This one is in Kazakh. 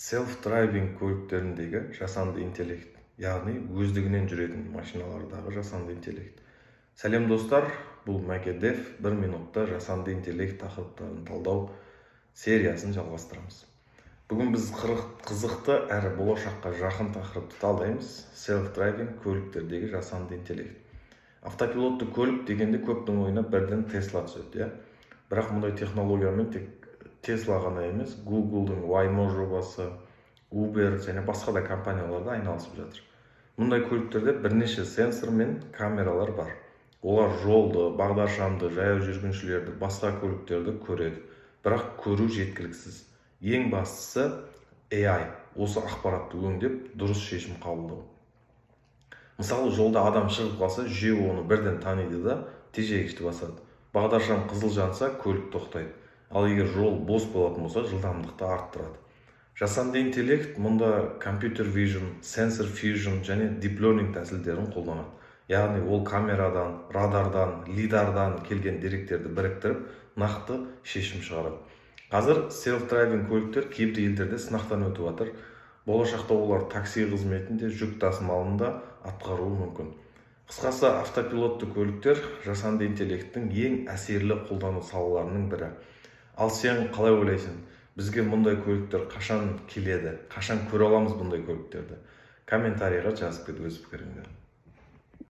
Self-driving көліктеріндегі жасанды интеллект, яғни өздігінен жүретін машиналардағы жасанды интеллект. Сәлем достар, бұл Македев 1 минутта жасанды интеллект тақырыптарын талдау сериясын жалғастырамыз. Бүгін біз қызықты әрі болашаққа жақын тақырыпты талдаймыз. Self-driving көліктердегі жасанды интеллект. Автопилотты көлік дегенде көптің ойына бірден Tesla түседі, бірақ мұндай технологиямен тек Tesla ғана емес, Google'дың Waymo жобасы, Uber және басқа да компанияларда айналысып жатыр. Мұндай көліктерде бірнеше сенсор мен камералар бар. Олар жолды, бағдаршамды, жаяу жүргіншілерді, басқа көліктерді көреді, бірақ көру жеткіліксіз. Ең бастысы AI, осы ақпаратты өңдеп, дұрыс шешім қабылдау. Мысалы, жолда адам шығып қалса, жүйе оны бірден таниды да тежегішті басады. Бағдаршам қызыл жанса, көлік тоқтайды. Ал егер жол бос болатын болса, жылдамдықты арттырады. Жасанды интеллект мұнда компьютер vision, sensor fusion және deep learning тәсілдерін қолданады. Яғни ол камерадан, радардан, лидардан келген деректерді біріктіріп, нақты шешім шығарады. Қазір self-driving көліктер кейбір елдерде сынақтан өтіп жатыр. Болашақта олар такси қызметінде, жүк тасымалында атқаруы мүмкін. Қысқасы, автопилотты көліктер жасанды интеллекттің ең әсерлі қолдану салаларының бірі. Ал сен қалай ойлайсың? Бізге мұндай көліктер қашан келеді? Қашан көре аламыз бұндай көліктерді? Комментарийға жазып кет өз пікіріңді.